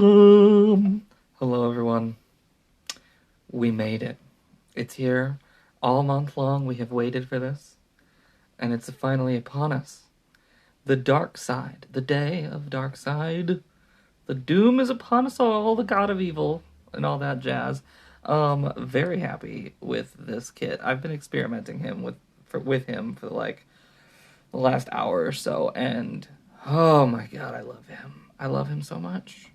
Hello everyone. We made it. It's here. All month long we have waited for this, and it's finally upon us. The dark side, the day of DARKSEID. The doom is upon us all, the god of evil, and all that jazz. Very happy with this kit. I've been experimenting with him for like the last hour or so, and oh my god, I love him. I love him so much.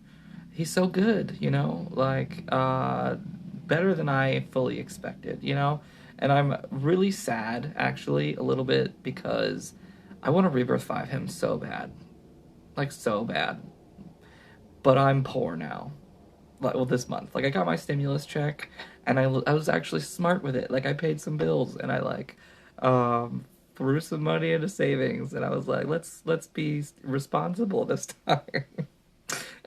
He's so good, better than I fully expected, And I'm really sad, actually, a little bit, because I want to Rebirth 5 him so bad. Like, so bad. But I'm poor now. Like, well, this month. Like, I got my stimulus check, and I was actually smart with it. Like, I paid some bills, and um, threw some money into savings, and I was like, let's be responsible this time.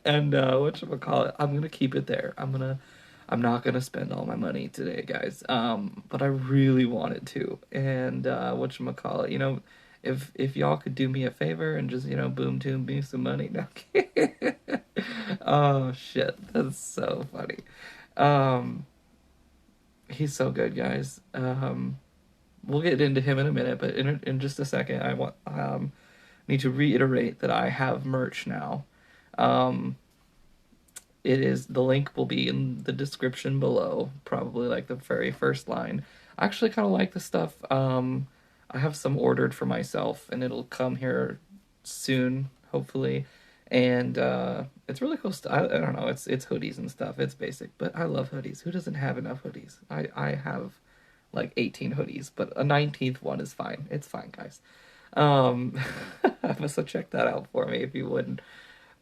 And whatchamacallit, I'm gonna keep it there. I'm not gonna spend all my money today, guys. But I really wanted to. And whatchamacallit, if y'all could do me a favor and just, boom tune me some money. No. Oh shit, that's so funny. Um, he's so good, guys. We'll get into him in a minute, but in just a second, I need to reiterate that I have merch now. Um, the link will be in the description below, probably like the very first line. I actually kind of like the stuff. I have some ordered for myself, and it'll come here soon, hopefully. And it's really cool stuff. I don't know. It's hoodies and stuff. It's basic, but I love hoodies. Who doesn't have enough hoodies? I have like 18 hoodies, but a 19th one is fine. It's fine, guys. Um, so check that out for me if you wouldn't.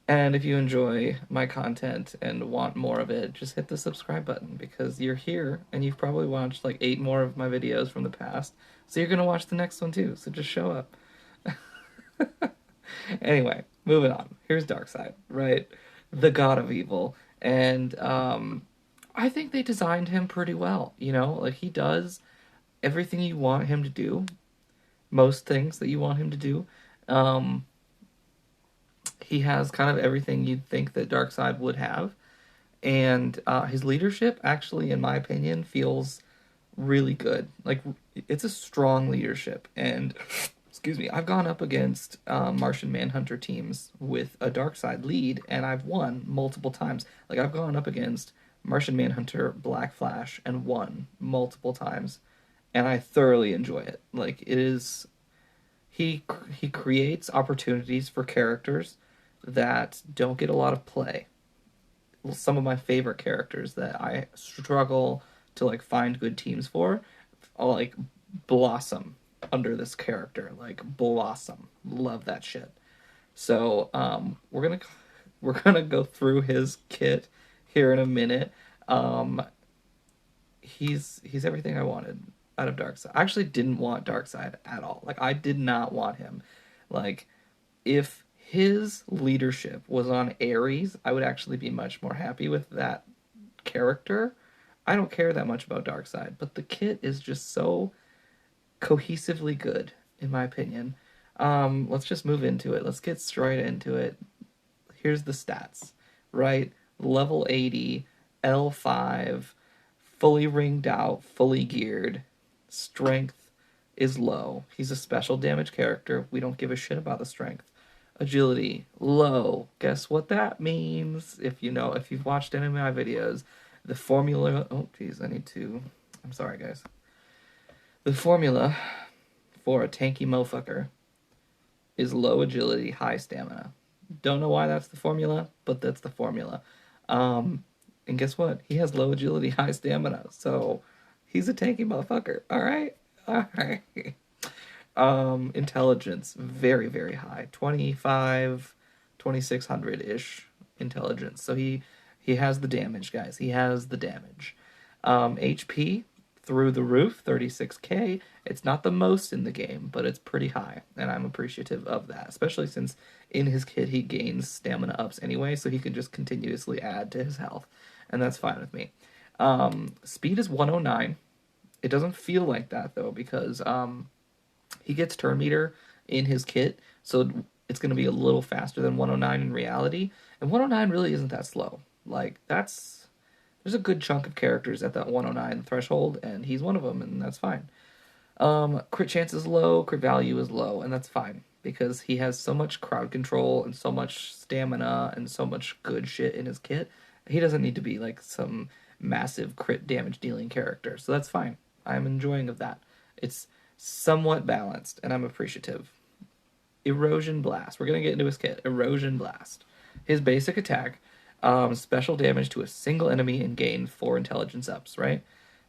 And if you enjoy my content and want more of it, just hit the subscribe button, because you're here and you've probably watched like 8 more of my videos from the past. So you're going to watch the next one too. So just show up. Anyway, moving on. Here's DARKSEID, right? The god of evil. And I think they designed him pretty well, Like, he does everything you want him to do. Most things that you want him to do. He has kind of everything you'd think that DARKSEID would have. And his leadership, actually, in my opinion, feels really good. Like, it's a strong leadership. And, excuse me, I've gone up against Martian Manhunter teams with a DARKSEID lead, and I've won multiple times. Like, I've gone up against Martian Manhunter, Black Flash, and won multiple times. And I thoroughly enjoy it. Like, it is... He creates opportunities for characters that don't get a lot of play. Some of my favorite characters that I struggle to like find good teams for, I'll like blossom under this character. Like, blossom. Love that shit. So we're gonna go through his kit here in a minute. Um, he's everything I wanted out of DARKSEID. I actually didn't want DARKSEID at all. Like, I did not want him. Like, if his leadership was on Ares, I would actually be much more happy with that character. I don't care that much about DARKSEID, but the kit is just so cohesively good, in my opinion. Let's just move into it. Let's get straight into it. Here's the stats, right? Level 80, L5, fully ringed out, fully geared. Strength is low. He's a special damage character. We don't give a shit about the strength. Agility, low. Guess what that means? If you've watched any of my videos, the formula... Oh, geez, I'm sorry, guys. The formula for a tanky motherfucker is low agility, high stamina. Don't know why that's the formula, but that's the formula. And guess what? He has low agility, high stamina, so he's a tanky motherfucker. All right? All right. Intelligence, very, very high. 2600-ish intelligence. So he has the damage, guys. He has the damage. HP, through the roof, 36k. It's not the most in the game, but it's pretty high, and I'm appreciative of that, especially since in his kit he gains stamina ups anyway, so he can just continuously add to his health, and that's fine with me. Speed is 109. It doesn't feel like that, though, because he gets turn meter in his kit, so it's going to be a little faster than 109 in reality, And 109 really isn't that slow. Like, there's a good chunk of characters at that 109 threshold, and he's one of them, and that's fine. Crit chance is low, crit value is low, and that's fine because he has so much crowd control and so much stamina and so much good shit in his kit. He doesn't need to be like some massive crit damage dealing character, so that's fine. I'm enjoying of that. It's somewhat balanced, and I'm appreciative. Erosion Blast. We're gonna get into his kit. Erosion Blast. His basic attack, special damage to a single enemy and gain 4 intelligence ups. Right,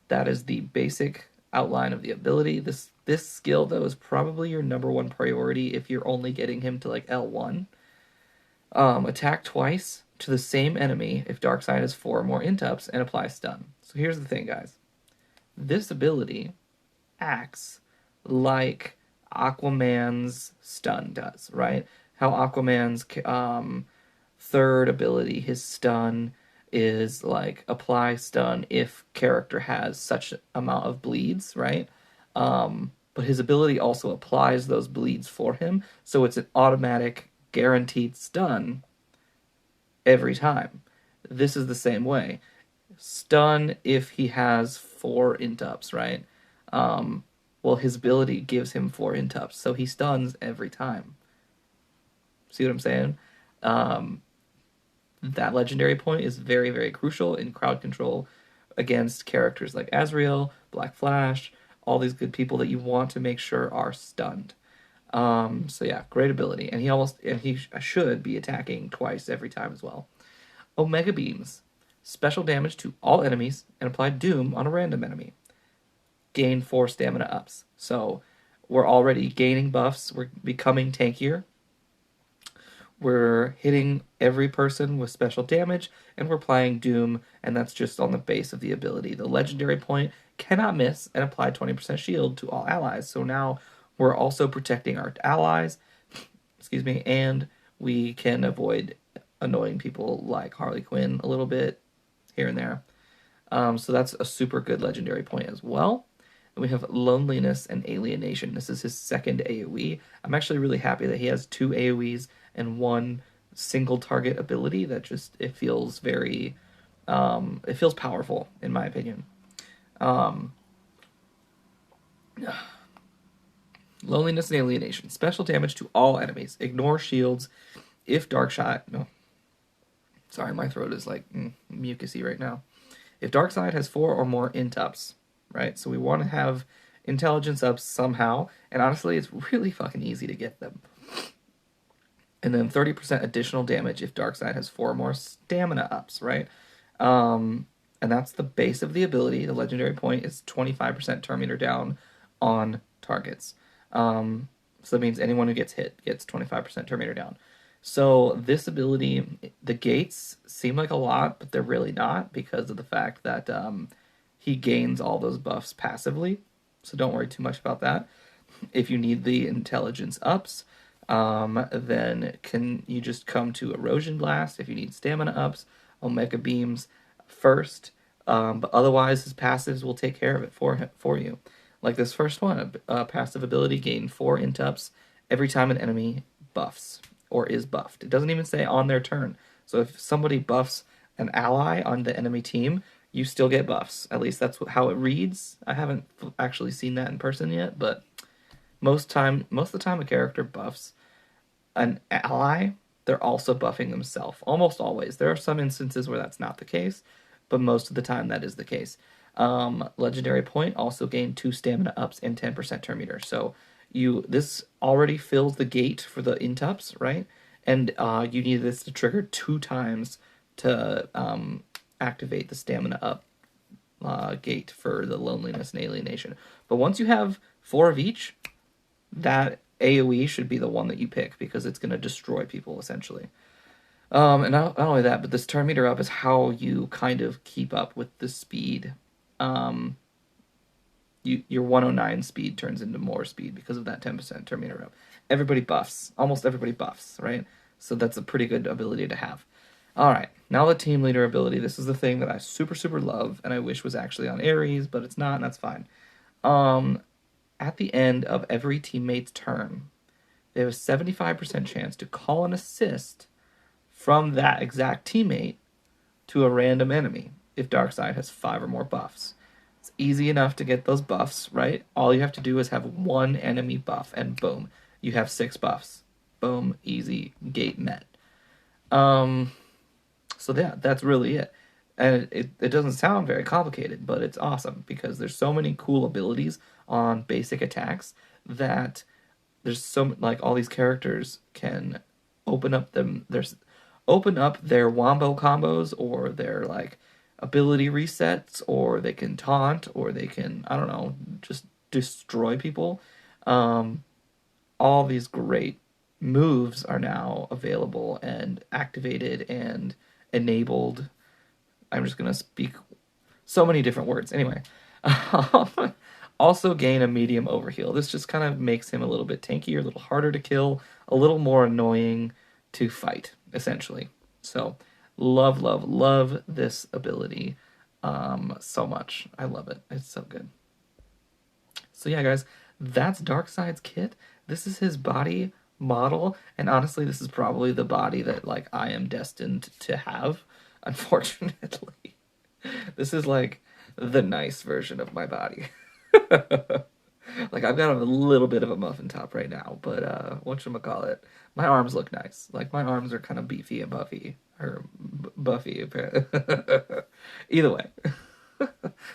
that is the basic outline of the ability. This skill though is probably your #1 priority if you're only getting him to like L1. Attack twice to the same enemy if DARKSEID has 4 or more int-ups and apply stun. So here's the thing, guys. This ability acts like Aquaman's stun does, right? How Aquaman's third ability, his stun, is like apply stun if character has such amount of bleeds, right? But his ability also applies those bleeds for him, so it's an automatic guaranteed stun every time. This is the same way. Stun if he has 4 int-ups, right? Well, his ability gives him 4 int-ups, so he stuns every time. See what I'm saying? That legendary point is very, very crucial in crowd control against characters like Azrael, Black Flash, all these good people that you want to make sure are stunned. So yeah, great ability, and he should be attacking twice every time as well. Omega Beams, special damage to all enemies and apply Doom on a random enemy. Gain 4 stamina ups. So we're already gaining buffs. We're becoming tankier. We're hitting every person with special damage, and we're applying Doom, and that's just on the base of the ability. The legendary point cannot miss and apply 20% shield to all allies. So now we're also protecting our allies, excuse me, and we can avoid annoying people like Harley Quinn a little bit here and there. So that's a super good legendary point as well. And we have Loneliness and Alienation. This is his second AoE. I'm actually really happy that he has 2 AoEs and 1 single target ability. That just, it feels very, it feels powerful in my opinion. Loneliness and Alienation. Special damage to all enemies. Ignore shields if DARKSEID... No. Sorry, my throat is like mucusy right now. If DARKSEID has 4 or more int-ups, right? So we want to have intelligence ups somehow, and honestly, it's really fucking easy to get them. And then 30% additional damage if DARKSEID has 4 or more stamina ups, right? And that's the base of the ability. The legendary point is 25% turn meter down on targets. So that means anyone who gets hit gets 25% turn meter down. So this ability, the gates seem like a lot, but they're really not because of the fact that he gains all those buffs passively. So don't worry too much about that. If you need the intelligence ups, then can you just come to Erosion Blast. If you need stamina ups, Omega Beams first. But otherwise, his passives will take care of it for you. Like this first one, a passive ability, gain 4 int-ups every time an enemy buffs or is buffed. It doesn't even say on their turn. So if somebody buffs an ally on the enemy team, you still get buffs. At least that's how it reads. I haven't actually seen that in person yet, but most of the time a character buffs an ally, they're also buffing themselves. Almost always. There are some instances where that's not the case, but most of the time that is the case. Legendary point also gain 2 stamina ups and 10% turn meter. So this already fills the gate for the int-ups, right? And you need this to trigger 2 times to activate the stamina up gate for the Loneliness and Alienation. But once you have 4 of each, that AoE should be the one that you pick because it's going to destroy people essentially. And not only that, but this turn meter up is how you kind of keep up with the speed. Your 109 speed turns into more speed because of that 10% turn meter up. Everybody buffs. Almost everybody buffs, right? So that's a pretty good ability to have. Alright, now the team leader ability. This is the thing that I super, super love, and I wish was actually on Ares, but it's not, and that's fine. At the end of every teammate's turn, they have a 75% chance to call an assist from that exact teammate to a random enemy if DARKSEID has 5 or more buffs. It's easy enough to get those buffs, right? All you have to do is have one enemy buff, and boom, you have 6 buffs. Boom, easy, gate met. So yeah, that's really it. And it doesn't sound very complicated, but it's awesome because there's so many cool abilities on basic attacks that there's so like all these characters can open up their wombo combos or their like ability resets, or they can taunt, or they can, I don't know, just destroy people. All these great moves are now available and activated and enabled. I'm just gonna speak so many different words. Anyway, also gain a medium overheal. This just kind of makes him a little bit tankier, a little harder to kill, a little more annoying to fight, essentially. So, love this ability so much. I love it. It's so good. So yeah, guys, that's Darkseid's kit. This is his body model, and honestly, this is probably the body that like I am destined to have, unfortunately. This is like the nice version of my body. Like I've got a little bit of a muffin top right now, but whatchamacallit, my arms look nice. Like my arms are kind of beefy and buffy, or buffy. Either way,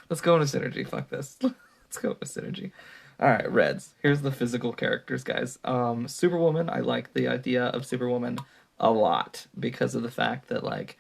let's go into synergy. Fuck this. Let's go into synergy. All right, Reds. Here's the physical characters, guys. Superwoman. I like the idea of Superwoman a lot because of the fact that like,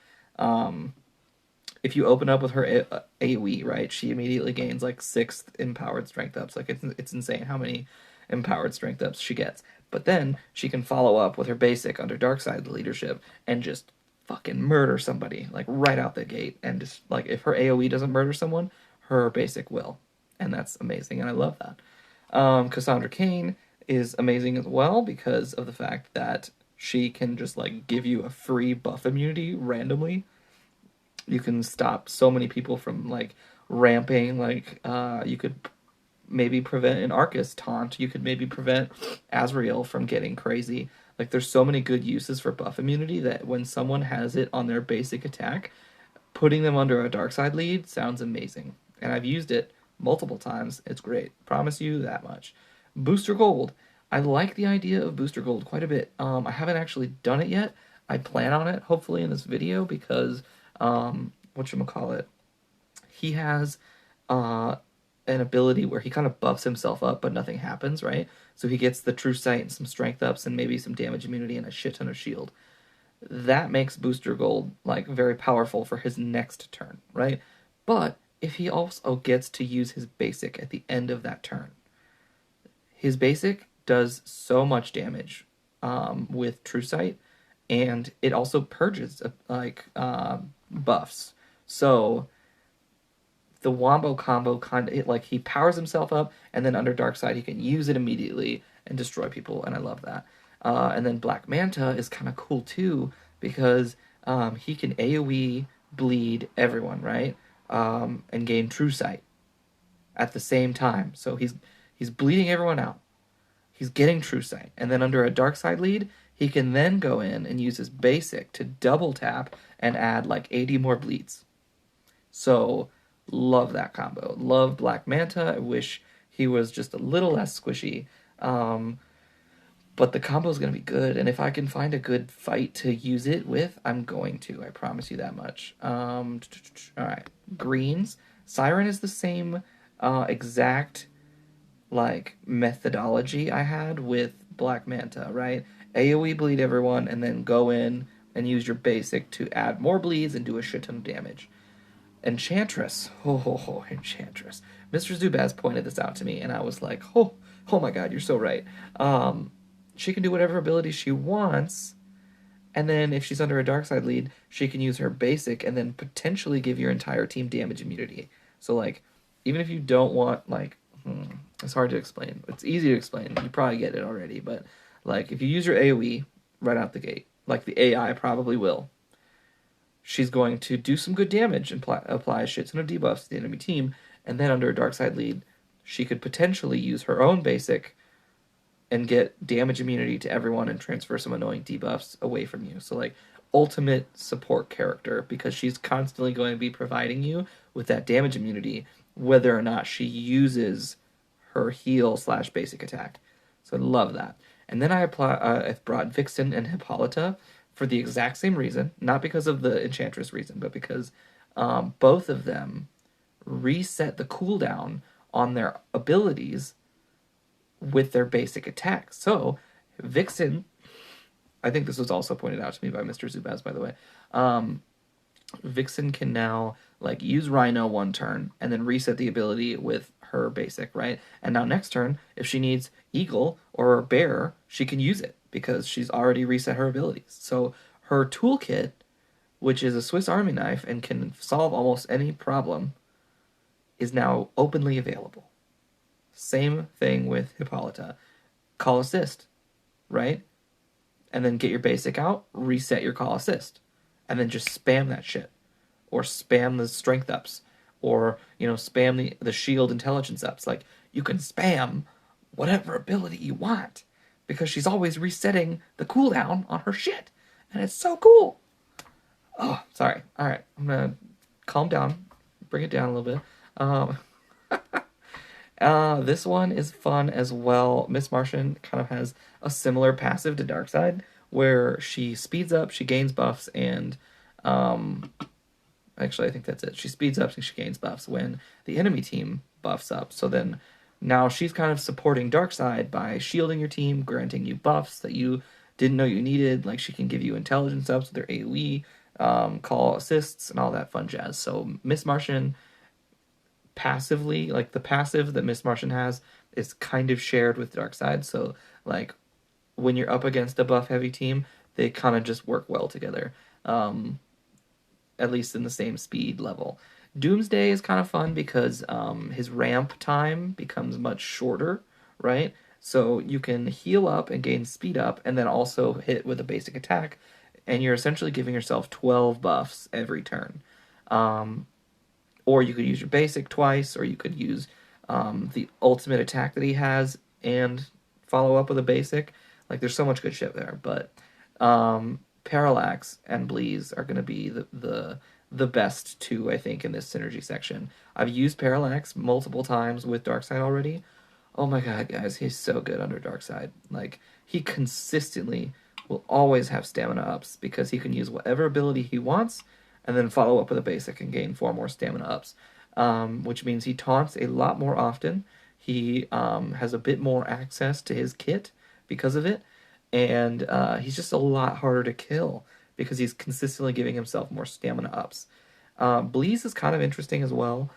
if you open up with her AoE, right, she immediately gains like 6th empowered strength ups. Like it's insane how many empowered strength ups she gets. But then she can follow up with her basic under DARKSEID leadership and just fucking murder somebody like right out the gate. And just like if her AoE doesn't murder someone, her basic will, and that's amazing. And I love that. Cassandra Cain is amazing as well because of the fact that she can just like give you a free buff immunity randomly. You can stop so many people from like ramping. Like you could maybe prevent an Arcus taunt. You could maybe prevent Azrael from getting crazy. Like there's so many good uses for buff immunity that when someone has it on their basic attack, putting them under a DARKSEID lead sounds amazing. And I've used it multiple times. It's great. Promise you that much. Booster Gold. I like the idea of Booster Gold quite a bit. I haven't actually done it yet. I plan on it, hopefully, in this video because, whatchamacallit, he has an ability where he kind of buffs himself up, but nothing happens, right? So he gets the True Sight and some strength ups and maybe some damage immunity and a shit ton of shield. That makes Booster Gold, like, very powerful for his next turn, right? But if he also gets to use his basic at the end of that turn, his basic does so much damage with True Sight, and it also purges buffs. So the wombo combo kind of like he powers himself up, and then under DARKSEID he can use it immediately and destroy people, and I love that. And then Black Manta is kind of cool too because he can AoE bleed everyone, right? And gain True Sight at the same time. So he's bleeding everyone out. He's getting True Sight. And then under a DARKSEID lead, he can then go in and use his basic to double tap and add like 80 more bleeds. So, love that combo. Love Black Manta. I wish he was just a little less squishy. But the combo is going to be good, and if I can find a good fight to use it with, I'm going to. I promise you that much. All right, greens. Siren is the same exact like methodology I had with Black Manta, right? AoE bleed everyone, and then go in and use your basic to add more bleeds and do a shit ton of damage. Enchantress. Enchantress. Mr. Zubaz pointed this out to me, and I was like, oh my god, you're so right. She can do whatever ability she wants, and then if she's under a DARKSEID lead, she can use her basic and then potentially give your entire team damage immunity. So, like, even if you don't want, like, it's hard to explain. It's easy to explain. You probably get it already, but, like, if you use your AoE right out the gate, like the AI probably will, she's going to do some good damage and apply a shit ton of debuffs to the enemy team, and then under a DARKSEID lead, she could potentially use her own basic and get damage immunity to everyone and transfer some annoying debuffs away from you. So, like, ultimate support character because she's constantly going to be providing you with that damage immunity, whether or not she uses her heal / basic attack. So I love that. And then I've brought Vixen and Hippolyta for the exact same reason, not because of the Enchantress reason, but because both of them reset the cooldown on their abilities with their basic attack. So Vixen, I think this was also pointed out to me by Mr. Zubaz, by the way. Vixen can now like use Rhino one turn and then reset the ability with her basic, right? And now next turn, if she needs Eagle or Bear, she can use it because she's already reset her abilities. So her toolkit, which is a Swiss Army knife and can solve almost any problem, is now openly available. Same thing with Hippolyta. Call assist, right? And then get your basic out, reset your call assist, and then just spam that shit. Or spam the strength ups. Or, spam the shield intelligence ups. Like, you can spam whatever ability you want. Because she's always resetting the cooldown on her shit. And it's so cool. Oh, sorry. Alright, I'm gonna calm down. Bring it down a little bit. This one is fun as well. Miss Martian kind of has a similar passive to Darkseid, where she speeds up, she gains buffs, and actually I think that's it. She speeds up and she gains buffs when the enemy team buffs up. So then now she's kind of supporting Darkseid by shielding your team, granting you buffs that you didn't know you needed. Like she can give you intelligence ups with her AoE, call assists, and all that fun jazz. So Miss Martian passively, like the passive that Miss Martian has is kind of shared with Darkseid. So like when you're up against a buff heavy team, they kind of just work well together. At least in the same speed level. Doomsday is kind of fun because his ramp time becomes much shorter, right? So you can heal up and gain speed up and then also hit with a basic attack, and you're essentially giving yourself 12 buffs every turn. Or you could use your basic twice, or you could use the ultimate attack that he has and follow up with a basic. Like, there's so much good shit there. But Parallax and Bleeze are going to be the best two, I think, in this synergy section. I've used Parallax multiple times with Darkseid already. Oh my god, guys, he's so good under Darkseid. Like, he consistently will always have stamina ups because he can use whatever ability he wants and then follow up with a basic and gain 4 more stamina ups, which means he taunts a lot more often. He has a bit more access to his kit because of it, and he's just a lot harder to kill because he's consistently giving himself more stamina ups. Bleeze is kind of interesting as well.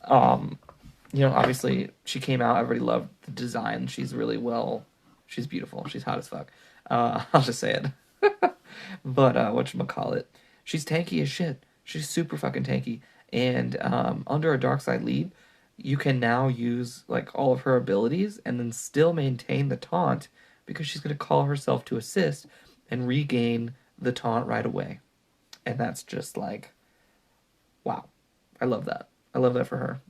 Obviously, she came out, everybody loved the design. She's she's beautiful, she's hot as fuck. I'll just say it. But, whatchamacallit, she's tanky as shit. She's super fucking tanky. And under a Darkseid lead, you can now use like all of her abilities and then still maintain the taunt because she's going to call herself to assist and regain the taunt right away. And that's just like, wow. I love that. I love that for her.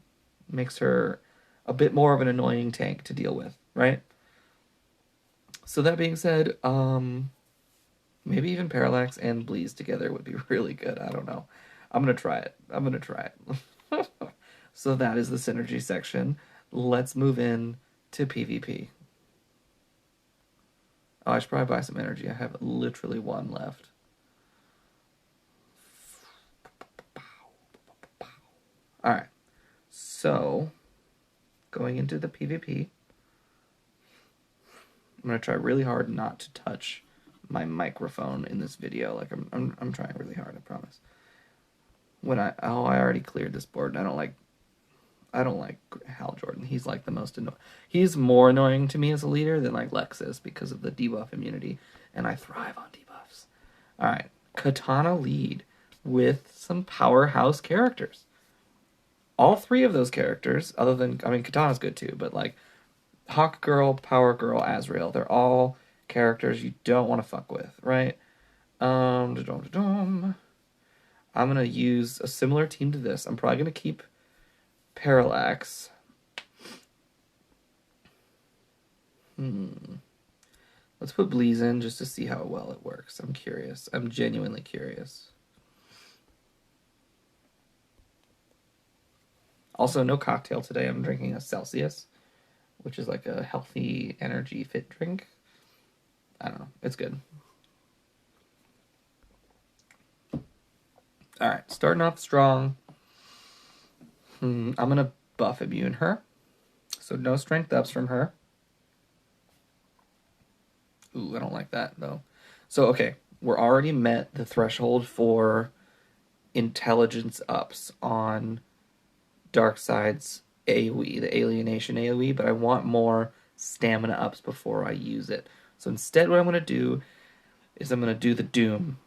Makes her a bit more of an annoying tank to deal with, right? So that being said, maybe even Parallax and Bleeze together would be really good. I don't know. I'm going to try it. So that is the synergy section. Let's move in to PvP. Oh, I should probably buy some energy. I have literally 1 left. Alright. So, going into the PvP, I'm going to try really hard not to touch my microphone in this video. Like, I'm trying really hard, I promise. I already cleared this board. I don't like Hal Jordan. He's like the most annoying. He's more annoying to me as a leader than like Lex is because of the debuff immunity, and I thrive on debuffs. Alright, Katana lead with some powerhouse characters. All 3 of those characters, other than, Katana's good too, but like Hawk Girl, Power Girl, Azrael, they're all characters you don't want to fuck with, right? I'm gonna use a similar team to this. I'm probably gonna keep Parallax. Let's put Bleeze in just to see how well it works. I'm curious. I'm genuinely curious. Also, no cocktail today. I'm drinking a Celsius, which is like a healthy energy fit drink. I don't know. It's good. All right, starting off strong. I'm going to buff immune her. So no strength ups from her. Ooh, I don't like that, though. So, okay, we're already met the threshold for intelligence ups on DARKSEID's AoE, the alienation AoE, but I want more stamina ups before I use it. So instead what I'm going to do is I'm going to do the Doom.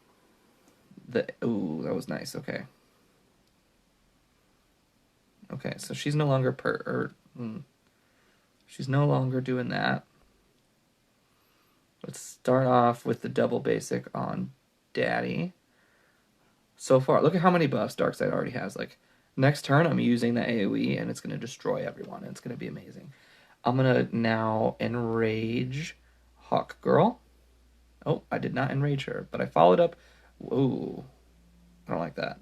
Ooh, that was nice, okay. Okay, so she's no longer she's no longer doing that. Let's start off with the double basic on Daddy. So far, look at how many buffs DARKSEID already has. Like, next turn, I'm using the AoE, and it's going to destroy everyone. It's going to be amazing. I'm going to now enrage Hawk Girl. Oh, I did not enrage her, but I followed up. Whoa. I don't like that.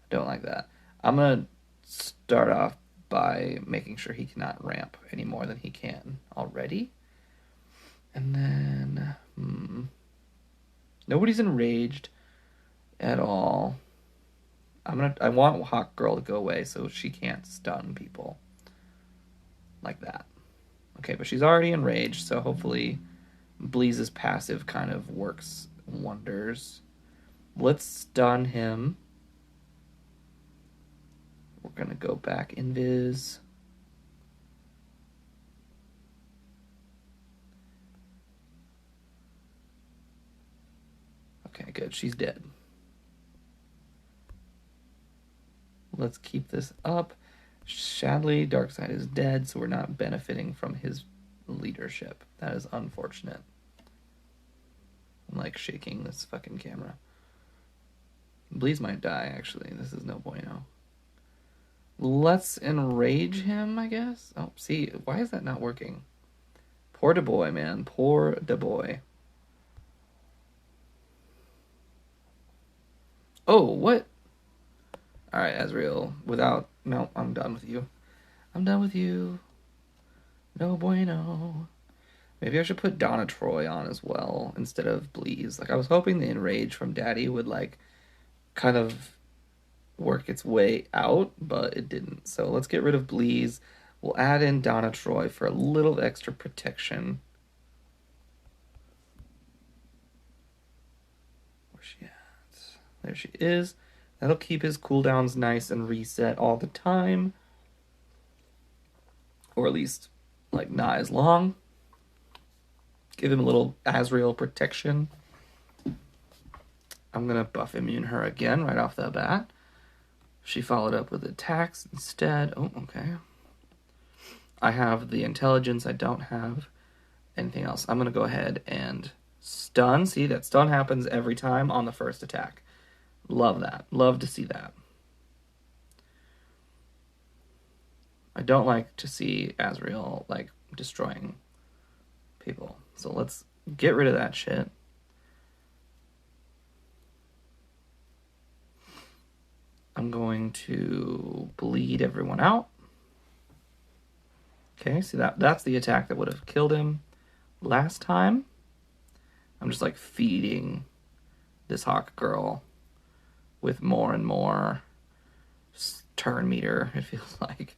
I don't like that. I'm going to start off by making sure he cannot ramp any more than he can already. And then, nobody's enraged at all. I want Hawk Girl to go away so she can't stun people like that. Okay, but she's already enraged, so hopefully Bleeze's passive kind of works wonders. Let's stun him. We're gonna go back invis. Okay, good. She's dead. Let's keep this up. Sadly, DARKSEID is dead, so we're not benefiting from his leadership. That is unfortunate. I'm like shaking this fucking camera. Bleeze might die, actually. This is no bueno. Let's enrage him, I guess. Oh, see, why is that not working? Poor da boy, man. Poor da boy. Oh, what? Alright, Azrael. No, I'm done with you. I'm done with you. No bueno. Maybe I should put Donna Troy on as well instead of Bleeze. Like, I was hoping the enrage from Daddy would, like, kind of work its way out, but it didn't. So let's get rid of Bleeze. We'll add in Donna Troy for a little extra protection. Where's she at? There she is. That'll keep his cooldowns nice and reset all the time. Or at least, like, not as long. Give him a little Azrael protection. I'm going to buff immune her again right off the bat. She followed up with attacks instead. Oh, okay. I have the intelligence. I don't have anything else. I'm going to go ahead and stun. See, that stun happens every time on the first attack. Love that. Love to see that. I don't like to see Azrael, like, destroying people. So let's get rid of that shit. I'm going to bleed everyone out. Okay, see that's the attack that would have killed him last time. I'm just like feeding this Hawk Girl with more and more turn meter, it feels like.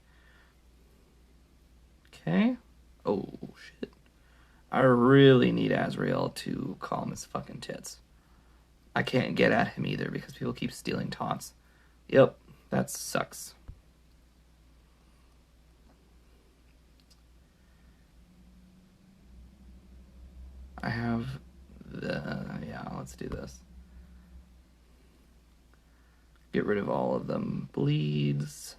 Okay. Oh, shit. I really need Azrael to calm his fucking tits. I can't get at him either because people keep stealing taunts. Yep, that sucks. I have yeah, let's do this. Get rid of all of them bleeds.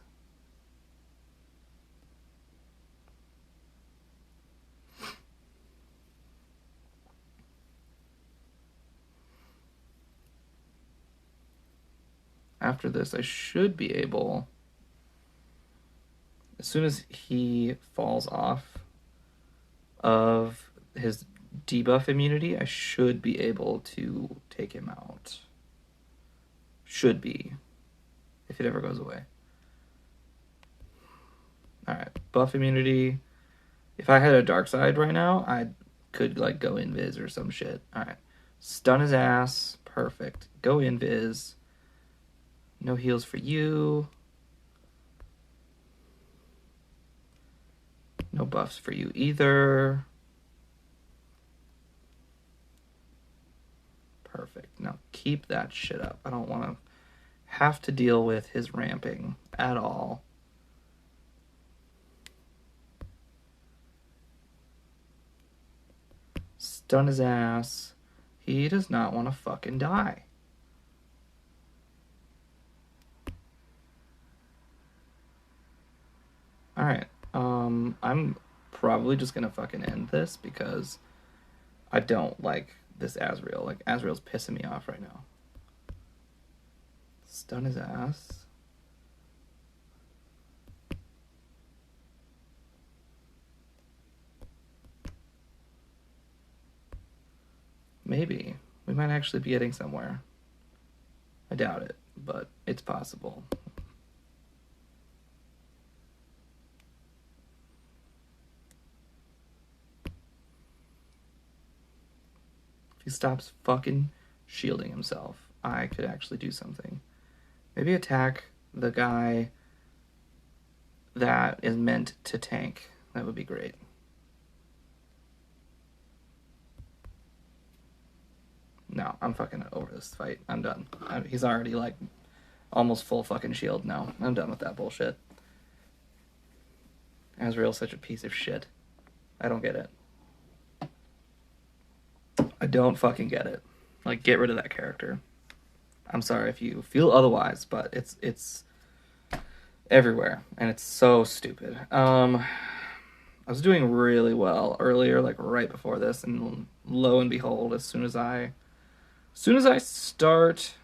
After this, I should be able, as soon as he falls off of his debuff immunity, I should be able to take him out. Should be, if it ever goes away. Alright, buff immunity. If I had a dark side right now, I could like go invis or some shit. Alright. Stun his ass. Perfect. Go invis. No heals for you. No buffs for you either. Perfect. Now keep that shit up. I don't want to have to deal with his ramping at all. Stun his ass. He does not want to fucking die. Alright. I'm probably just gonna fucking end this because I don't like this Azrael. Like, Azrael's pissing me off right now. Stun his ass. Maybe. We might actually be getting somewhere. I doubt it, but it's possible. If he stops fucking shielding himself, I could actually do something. Maybe attack the guy that is meant to tank. That would be great. No, I'm fucking over this fight. I'm done. He's already like almost full fucking shield now. I'm done with that bullshit. Azrael's such a piece of shit. I don't get it. I don't fucking get it. Like, get rid of that character. I'm sorry if you feel otherwise, but it's everywhere, and it's so stupid. I was doing really well earlier, like right before this, and lo and behold, as soon as I start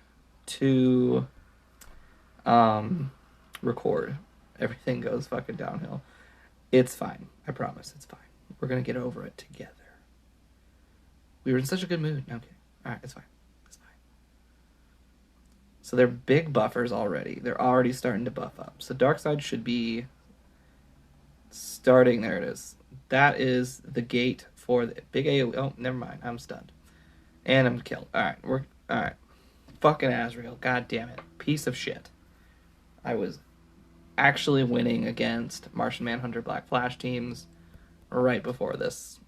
to record, everything goes fucking downhill. It's fine. I promise, it's fine. We're gonna get over it together. We were in such a good mood. Okay. Alright, it's fine. It's fine. So they're big buffers already. They're already starting to buff up. So DARKSEID should be starting. There it is. That is the gate for the big AoE. Oh, never mind. I'm stunned. And I'm killed. Alright, alright. Fucking Azrael. God damn it. Piece of shit. I was actually winning against Martian Manhunter Black Flash teams right before this.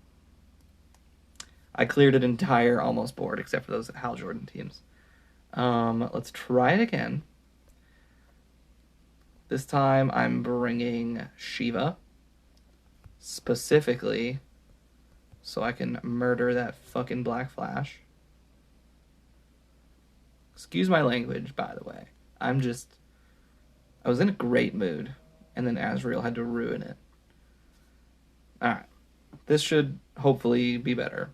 I cleared an entire almost board except for those Hal Jordan teams. Let's try it again. This time I'm bringing Shiva specifically so I can murder that fucking Black Flash. Excuse my language, by the way. I was in a great mood, and then Azrael had to ruin it. Alright. This should hopefully be better.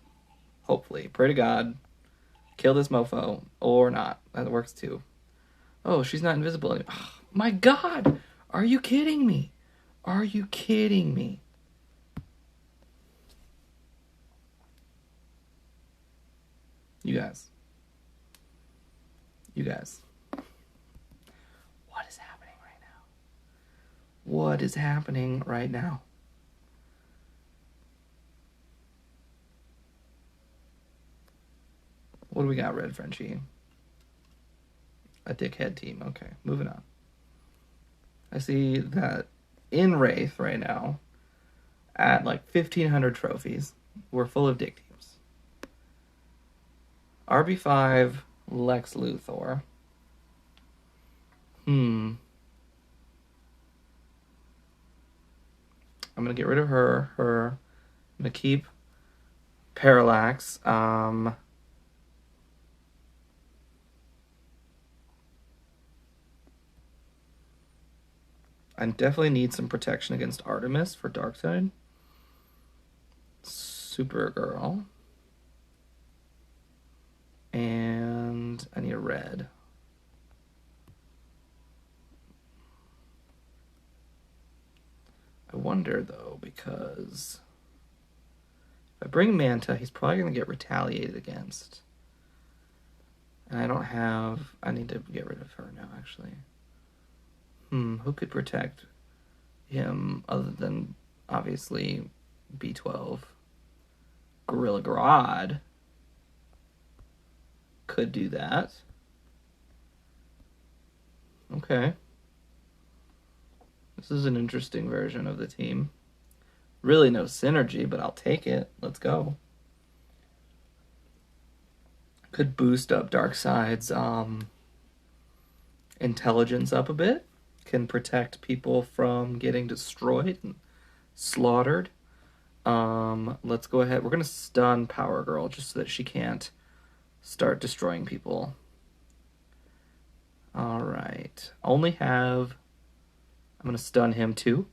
Hopefully. Pray to God. Kill this mofo. Or not. That works too. Oh, she's not invisible anymore. Oh, my God! Are you kidding me? Are you kidding me? You guys. What is happening right now? What is happening right now? What do we got, Red Frenchie? A dickhead team. Okay, moving on. I see that in Wraith right now, at like 1,500 trophies, we're full of dick teams. RB5, Lex Luthor. I'm gonna get rid of her. I'm gonna keep Parallax. I definitely need some protection against Artemis for DARKSEID. Supergirl. And I need a red. I wonder, though, because If I bring Manta, he's probably going to get retaliated against. And I don't have... I need to get rid of her now, actually. Who could protect him other than, obviously, B12? Gorilla Grodd could do that. Okay. This is an interesting version of the team. Really no synergy, but I'll take it. Let's go. Could boost up Darkseid's intelligence up a bit. Can protect people from getting destroyed and slaughtered. Let's go ahead. We're going to stun Power Girl just so that she can't start destroying people. Alright. Only have... I'm going to stun him too.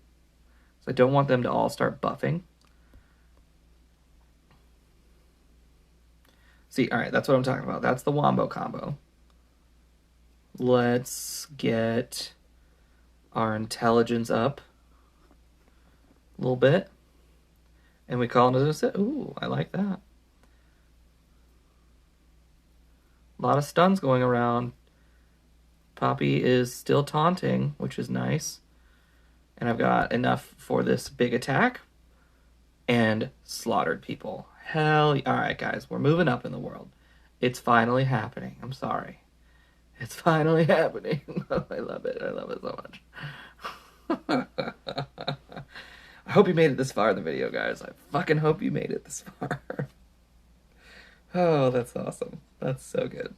So I don't want them to all start buffing. See, alright, that's what I'm talking about. That's the Wombo combo. Let's get our intelligence up a little bit. And we call it a set. Ooh, I like that. A lot of stuns going around. Poppy is still taunting, which is nice. And I've got enough for this big attack. And slaughtered people. Hell, alright guys, we're moving up in the world. It's finally happening. I'm sorry. It's finally happening. I love it. I love it so much. I hope you made it this far in the video, guys. I fucking hope you made it this far. Oh, that's awesome. That's so good.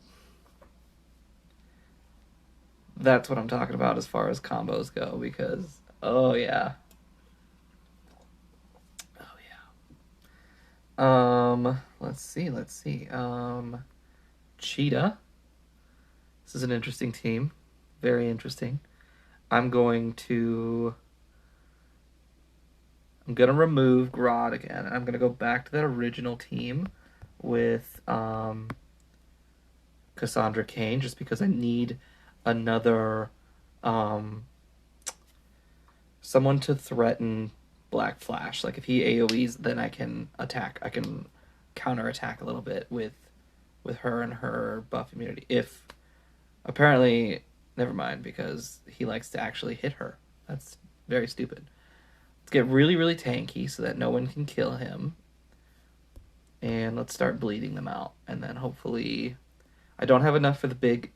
That's what I'm talking about as far as combos go, because, oh yeah. Let's see. Cheetah. This is an interesting team. Very interesting. I'm gonna remove Grodd again. I'm gonna go back to that original team with Cassandra Cain, just because I need another someone to threaten Black Flash. Like if he AoEs, then I can attack. I can counterattack a little bit with her and her buff immunity. If apparently, never mind, because he likes to actually hit her. That's very stupid. Let's get really, really tanky so that no one can kill him. And let's start bleeding them out. And then hopefully... I don't have enough for the big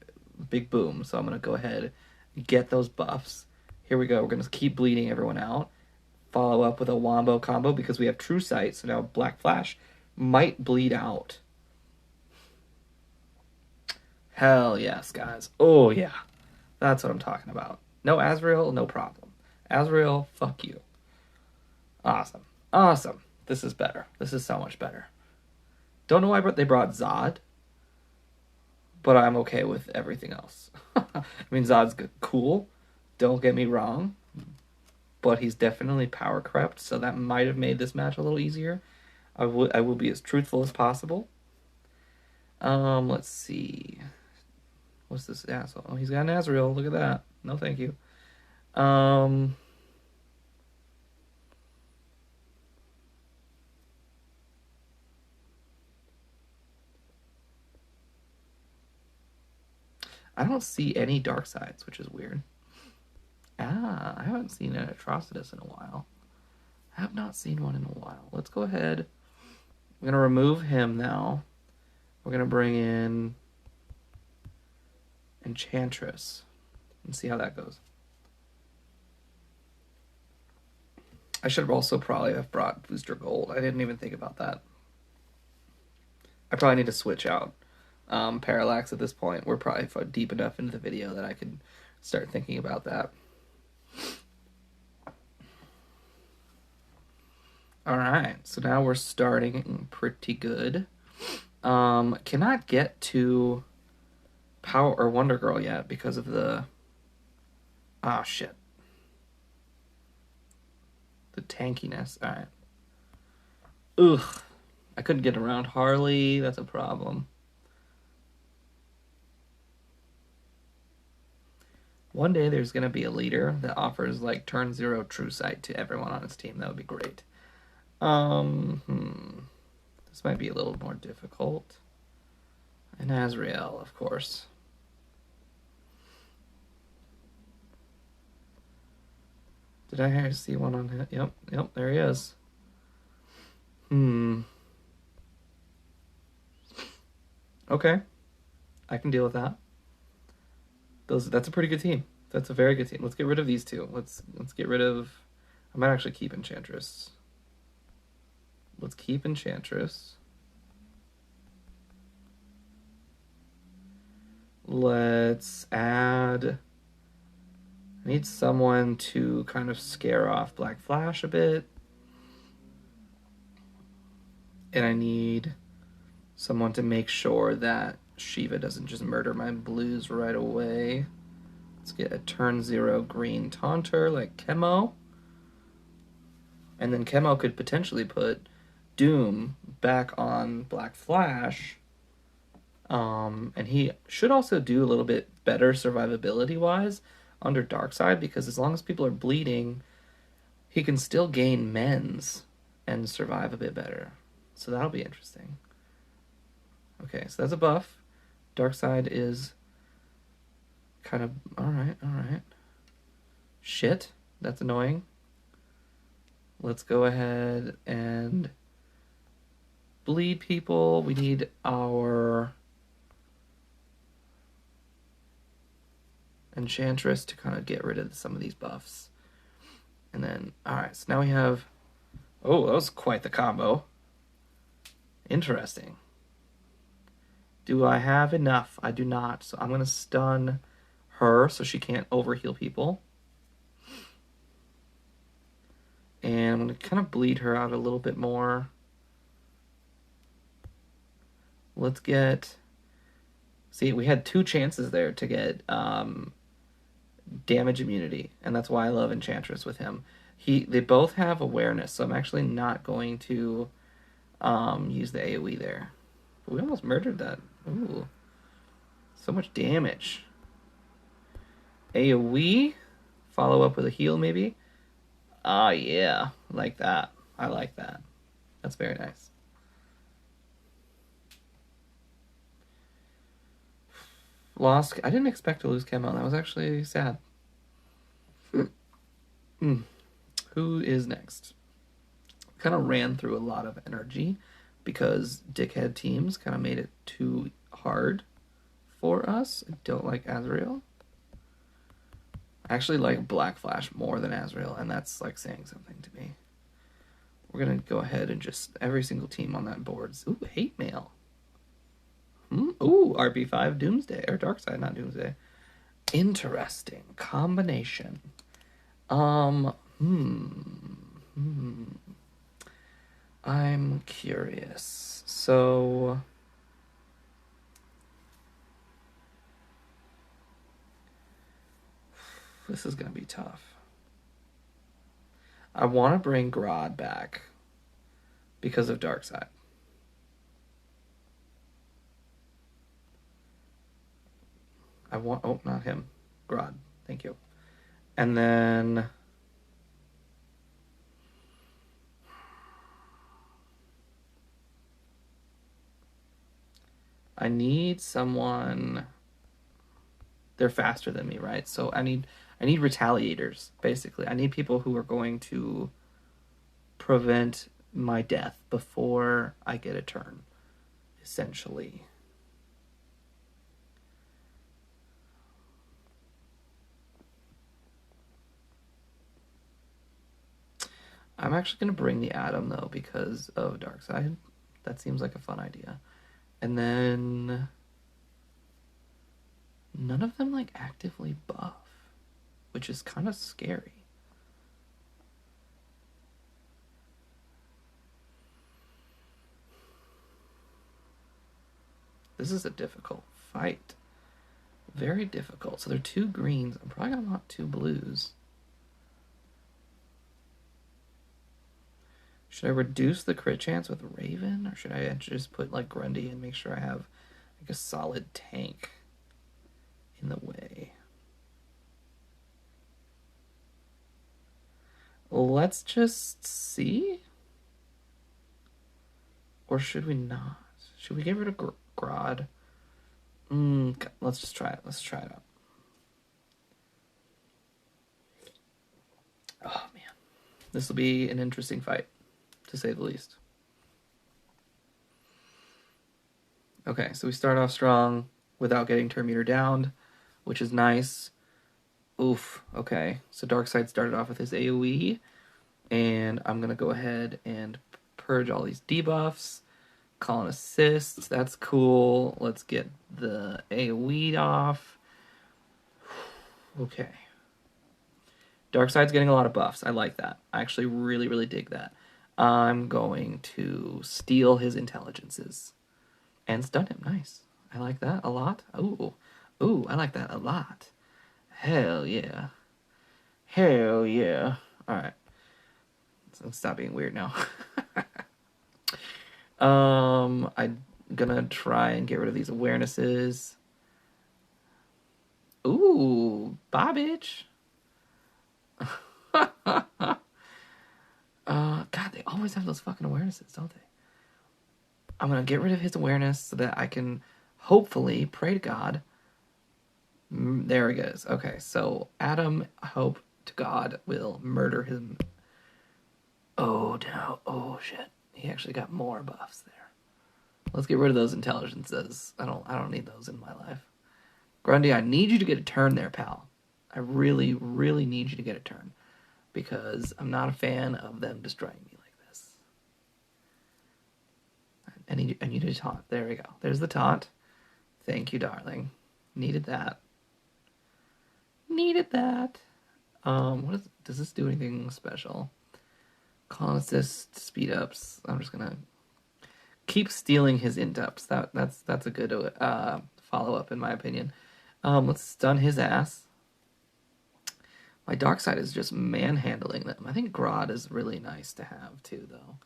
boom, so I'm going to go ahead and get those buffs. Here we go. We're going to keep bleeding everyone out. Follow up with a Wombo combo because we have True Sight, so now Black Flash might bleed out. Hell yes, guys. Oh, yeah. That's what I'm talking about. No Azrael, no problem. Azrael, fuck you. Awesome. Awesome. This is better. This is so much better. Don't know why they brought Zod, but I'm okay with everything else. I mean, Zod's good. Cool. Don't get me wrong. But he's definitely power crept, so that might have made this match a little easier. I will be as truthful as possible. Let's see. What's this asshole? Oh, he's got an Azrael. Look at that. No, thank you. I don't see any Darkseids, which is weird. I haven't seen an Atrocitus in a while. I have not seen one in a while. Let's go ahead. I'm going to remove him now. We're going to bring in Enchantress and see how that goes. I should have also probably have brought Booster Gold. I didn't even think about that. I probably need to switch out Parallax at this point. We're probably deep enough into the video that I could start thinking about that. Alright, so now we're starting pretty good. Cannot get to Power or Wonder Girl yet because of the... Ah, shit. The tankiness. Alright. Ugh. I couldn't get around Harley. That's a problem. One day there's going to be a leader that offers like turn 0 True Sight to everyone on his team. That would be great. This might be a little more difficult. And Azrael, of course. Did I see one on him? Yep, there he is. Okay. I can deal with that. That's a pretty good team. That's a very good team. Let's get rid of these two. Let's get rid of... I might actually keep Enchantress. Let's keep Enchantress. Let's add... I need someone to kind of scare off Black Flash a bit. And I need someone to make sure that Shiva doesn't just murder my blues right away. Let's get a turn 0 green Taunter like Chemo. And then Chemo could potentially put Doom back on Black Flash. And he should also do a little bit better survivability-wise under Darkseid, because as long as people are bleeding, he can still gain mends and survive a bit better. So that'll be interesting. Okay, so that's a buff. Darkseid is kind of... Alright. Shit, that's annoying. Let's go ahead and bleed people. We need our Enchantress to kind of get rid of some of these buffs. And then, alright, so now we have... Oh, that was quite the combo. Interesting. Do I have enough? I do not. So I'm going to stun her so she can't overheal people. And I'm going to kind of bleed her out a little bit more. Let's get... See, we had 2 chances there to get damage immunity. And that's why I love Enchantress with him. They both have awareness, so I'm actually not going to use the AoE there. But we almost murdered that. Ooh. So much damage. AoE. Follow up with a heal, maybe. Oh, yeah. Like that. I like that. That's very nice. Lost... I didn't expect to lose Chemo. That was actually sad. Who is next? Kind of ran through a lot of energy because dickhead teams kind of made it too hard for us. I don't like Azrael. I actually like Black Flash more than Azrael, and that's like saying something to me. We're going to go ahead and just... Every single team on that board. Ooh, Hate Mail. Ooh, RP5 Doomsday. Or Darkseid, not Doomsday. Interesting combination. I'm curious. So... This is going to be tough. I want to bring Grodd back because of Darkseid. I want... Oh, not him. Grodd. Thank you. And then... I need someone... They're faster than me, right? So I need retaliators, basically. I need people who are going to prevent my death before I get a turn, essentially. I'm actually going to bring the Atom, though, because of Darkseid. That seems like a fun idea. And then... None of them, like, actively buff, which is kind of scary. This is a difficult fight. Very difficult. So there are 2 greens. I'm probably going to want 2 blues. Should I reduce the crit chance with Raven? Or should I just put, like, Grundy and make sure I have, like, a solid tank in the way? Let's just see. Or should we not? Should we get rid of Grodd? Let's just try it. Let's try it out. Oh, man. This will be an interesting fight, to say the least. Okay, so we start off strong without getting turn meter downed, which is nice. Oof, okay. So Darkseid started off with his AoE, and I'm going to go ahead and purge all these debuffs. Call an assist, that's cool. Let's get the AoE off. Okay. Darkseid's getting a lot of buffs. I like that. I actually really, really dig that. I'm going to steal his intelligences and stun him. Nice. I like that a lot. Ooh, I like that a lot. Hell yeah. Hell yeah. Alright. So stop being weird now. I'm gonna try and get rid of these awarenesses. Ooh, bye, bitch. God, they always have those fucking awarenesses, don't they? I'm gonna get rid of his awareness so that I can hopefully pray to God. There he goes. Okay, so Adam, hope to God, will murder him. Oh no! Oh shit! He actually got more buffs there. Let's get rid of those intelligences. I don't need those in my life. Grundy, I need you to get a turn there, pal. I really, really need you to get a turn. Because I'm not a fan of them destroying me like this. I need a taunt. There we go. There's the taunt. Thank you, darling. Needed that. Needed that. Does this do anything special? Call assist, speed ups. I'm just gonna keep stealing his int-ups. That's a good follow-up in my opinion. Let's stun his ass. My Darkseid is just manhandling them. I think Grodd is really nice to have too, though.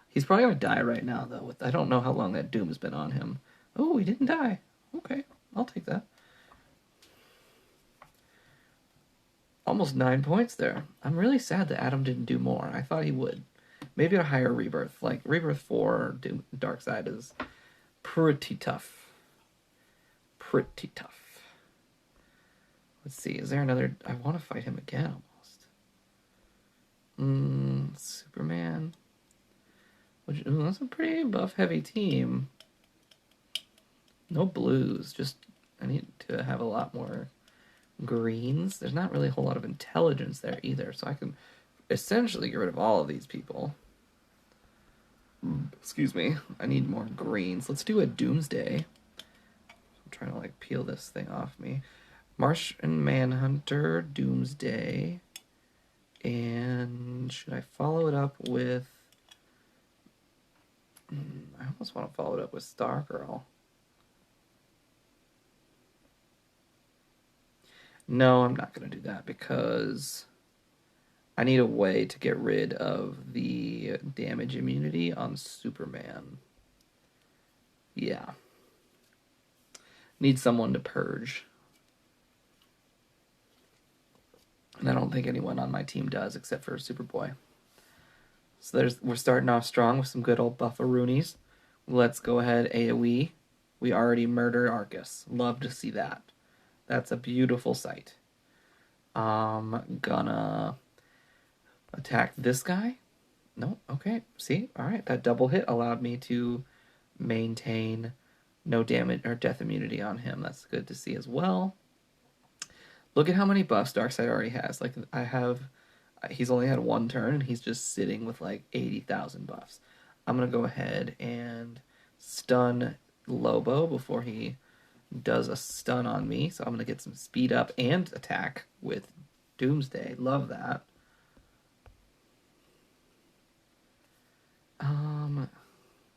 He's probably gonna die right now, though. I don't know how long that doom has been on him. Oh, he didn't die. Okay, I'll take that. Almost 9 points there. I'm really sad that Adam didn't do more. I thought he would. Maybe a higher Rebirth. Like, Rebirth 4 Darkseid is pretty tough. Pretty tough. Let's see, is there another... I want to fight him again, almost. Superman. That's a pretty buff-heavy team. No blues. Just, I need to have a lot more greens. There's not really a whole lot of intelligence there either, so I can essentially get rid of all of these people. Excuse me. I need more greens. Let's do a Doomsday. I'm trying to, like, peel this thing off me. Martian Manhunter, Doomsday, and should I follow it up with... I almost want to follow it up with Stargirl. No, I'm not going to do that because I need a way to get rid of the damage immunity on Superman. Yeah. Need someone to purge. And I don't think anyone on my team does except for Superboy. So we're starting off strong with some good old buffaroonies. Let's go ahead AoE. We already murder Arcus. Love to see that. That's a beautiful sight. Gonna attack this guy. No, okay. See? Alright, that double hit allowed me to maintain no damage or death immunity on him. That's good to see as well. Look at how many buffs Darkseid already has. Like, he's only had one turn, and he's just sitting with, like, 80,000 buffs. I'm going to go ahead and stun Lobo before he does a stun on me. So I'm going to get some speed up and attack with Doomsday. Love that.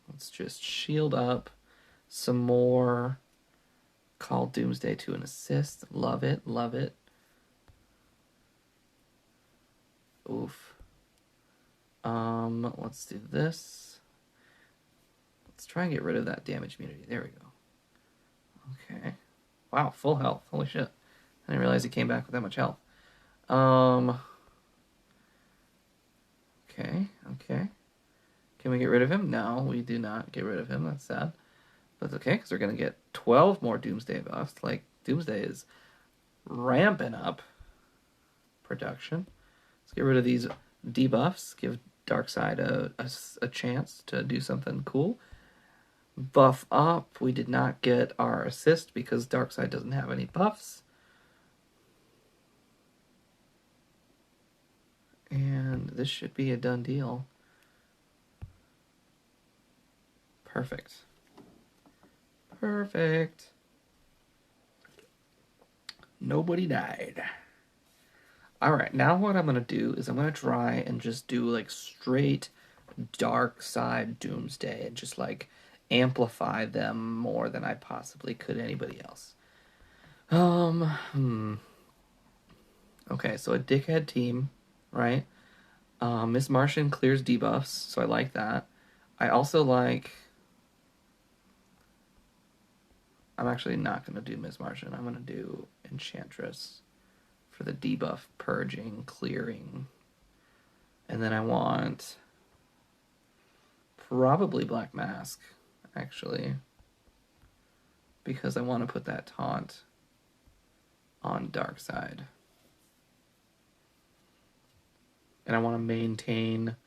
Let's just shield up some more. Call Doomsday to an assist. Love it, love it. Oof. Let's do this. Let's try and get rid of that damage immunity. There we go. Okay. Wow, full health. Holy shit. I didn't realize he came back with that much health. Okay. Can we get rid of him? No, we do not get rid of him. That's sad. But it's okay, because we're going to get 12 more Doomsday buffs. Like, Doomsday is ramping up production. Let's get rid of these debuffs. Give DARKSEID a chance to do something cool. Buff up. We did not get our assist because DARKSEID doesn't have any buffs. And this should be a done deal. Perfect. Perfect. Nobody died. Alright, now what I'm going to do is I'm going to try and just do like straight DARKSEID Doomsday and just like amplify them more than I possibly could anybody else. Okay, so a dickhead team, right? Miss Martian clears debuffs, so I like that. I also like... I'm actually not going to do Miss Martian. I'm going to do Enchantress for the debuff purging, clearing. And then I want probably Black Mask, actually, because I want to put that taunt on DARKSEID. And I want to maintain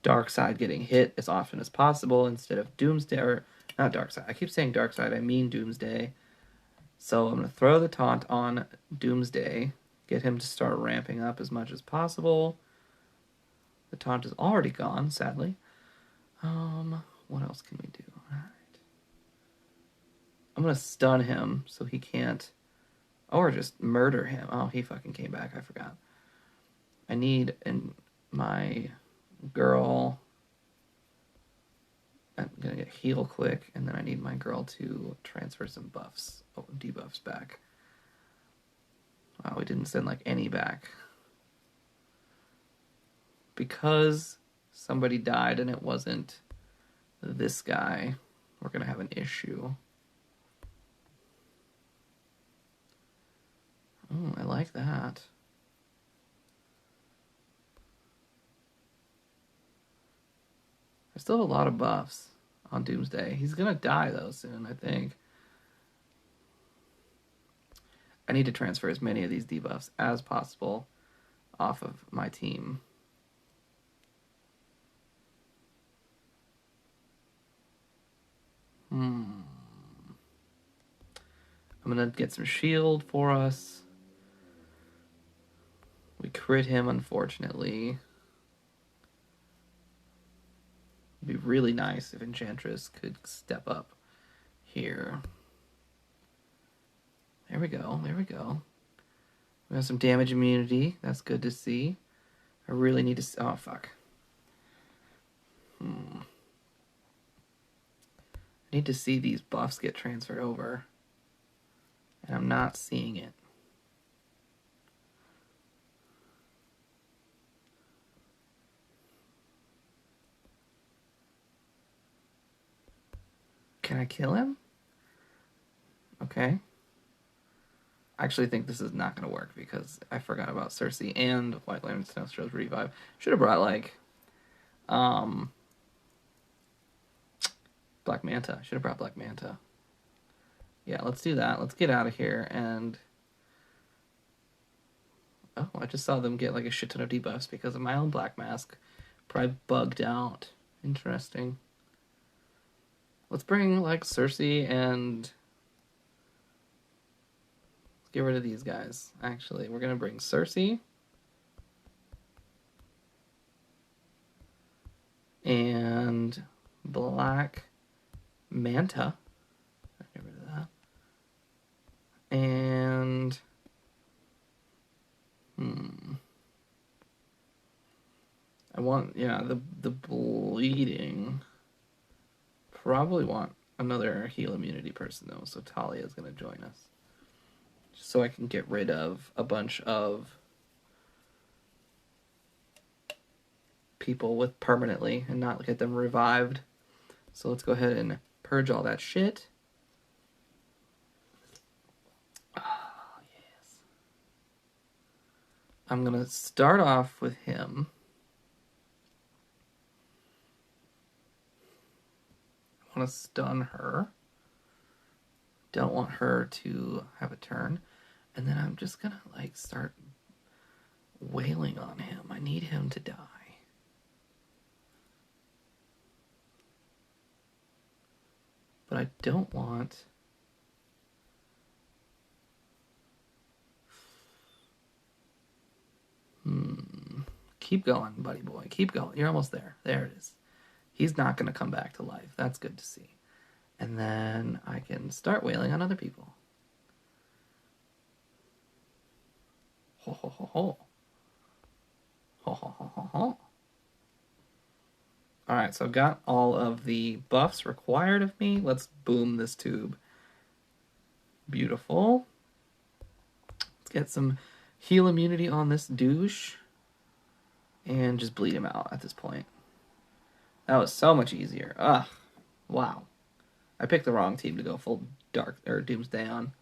DARKSEID getting hit as often as possible instead of Doomsday, or not DARKSEID. I keep saying DARKSEID, I mean Doomsday. So I'm going to throw the taunt on Doomsday, get him to start ramping up as much as possible. The taunt is already gone, sadly. What else can we do? Alright. I'm going to stun him so he can't... Or just murder him. Oh, he fucking came back, I forgot. I need my girl... I'm going to get heal quick, and then I need my girl to transfer some buffs. Oh, debuffs back. Wow, we didn't send, like, any back. Because somebody died and it wasn't this guy, we're going to have an issue. Oh, I like that. I still have a lot of buffs on Doomsday. He's going to die, though, soon, I think. I need to transfer as many of these debuffs as possible off of my team. I'm going to get some shield for us. We crit him, unfortunately. It'd be really nice if Enchantress could step up here. There we go, there we go. We have some damage immunity. That's good to see. I really need to... Oh, fuck. I need to see these buffs get transferred over. And I'm not seeing it. Can I kill him? Okay. I actually think this is not going to work because I forgot about Cersei and White Lantern Snowstroke's revive. Should have brought, like, Black Manta. Should have brought Black Manta. Yeah, let's do that. Let's get out of here and... Oh, I just saw them get, like, a shit ton of debuffs because of my own Black Mask. Probably bugged out. Interesting. Let's bring, like, Cersei and... Let's get rid of these guys, actually. We're going to bring Cersei. And Black Manta. Get rid of that. And... I want, yeah, the bleeding... Probably want another heal immunity person, though, so Talia is going to join us. Just so I can get rid of a bunch of people with permanently and not get them revived. So let's go ahead and purge all that shit. Oh, yes. I'm going to start off with him. want to stun her. Don't want her to have a turn. And then I'm just gonna, like, start wailing on him. I need him to die. But I don't want... Keep going, buddy boy. Keep going. You're almost there. There it is. He's not going to come back to life. That's good to see. And then I can start wailing on other people. Ho, ho, ho, ho. Ho, ho, ho, ho, ho. Alright, so I've got all of the buffs required of me. Let's boom this tube. Beautiful. Let's get some heal immunity on this douche. And just bleed him out at this point. That was so much easier. Ugh. Wow. I picked the wrong team to go full dark or Doomsday on.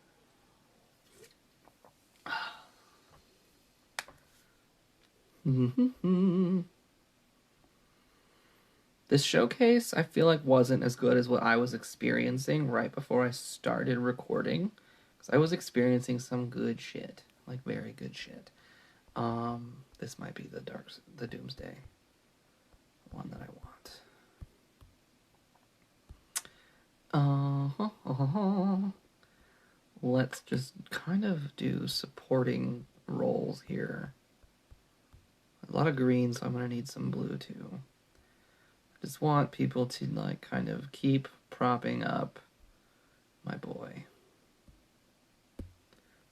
This showcase, I feel like, wasn't as good as what I was experiencing right before I started recording. Because I was experiencing some good shit. Like, very good shit. This might be the Doomsday one that I want. Let's just kind of do supporting roles here. A lot of green, so I'm going to need some blue too. I just want people to, like, kind of keep propping up my boy.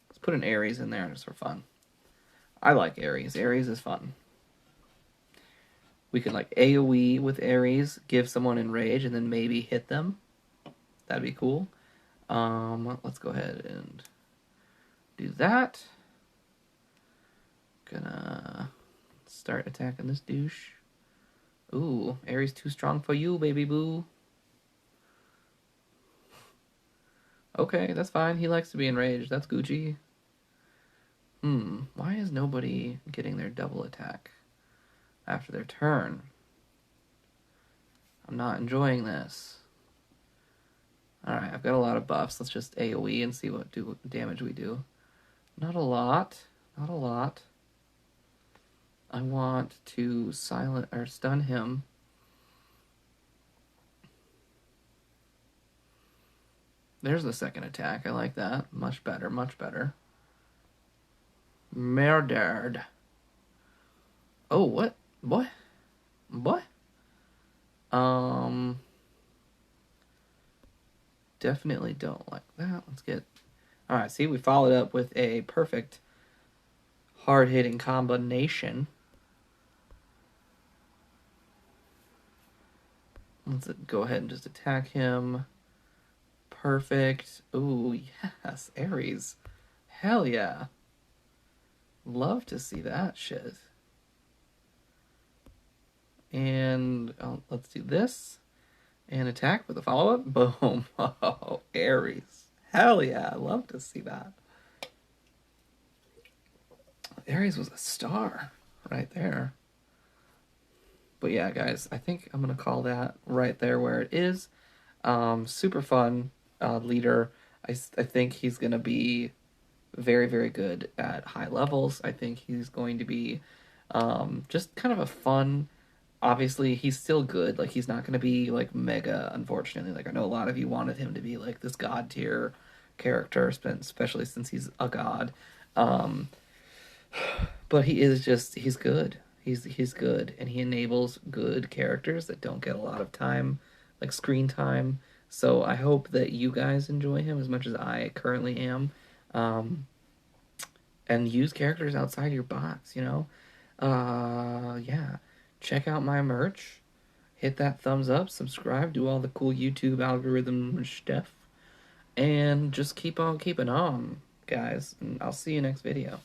Let's put an Ares in there just for fun. I like Ares. Ares is fun. We could, like, AoE with Ares, give someone enrage, and then maybe hit them. That'd be cool. Let's go ahead and do that. Gonna start attacking this douche. Ooh, Ares too strong for you, baby boo. Okay, that's fine. He likes to be enraged. That's Gucci. Why is nobody getting their double attack after their turn? I'm not enjoying this. Alright, I've got a lot of buffs. Let's just AoE and see what damage we do. Not a lot. Not a lot. I want to silent or stun him. There's the second attack. I like that. Much better, much better. Murdered. Oh, what? What? What? Definitely don't like that. Let's get... Alright, see, we followed up with a perfect hard-hitting combination. Let's go ahead and just attack him. Perfect. Ooh, yes, Ares. Hell yeah. Love to see that shit. And let's do this. And attack with a follow-up. Boom. Oh, Ares. Hell yeah, I love to see that. Ares was a star right there. But yeah, guys, I think I'm going to call that right there where it is. Super fun leader. I think he's going to be very, very good at high levels. I think he's going to be just kind of a fun... Obviously, he's still good. Like, he's not going to be, like, mega, unfortunately. Like, I know a lot of you wanted him to be, like, this god tier character, especially since he's a god. But he is just... He's good. He's good. And he enables good characters that don't get a lot of time, like, screen time. So I hope that you guys enjoy him as much as I currently am. And use characters outside your box, you know? Yeah. Check out my merch, hit that thumbs up, subscribe, do all the cool YouTube algorithm stuff, and just keep on keeping on, guys. And I'll see you next video.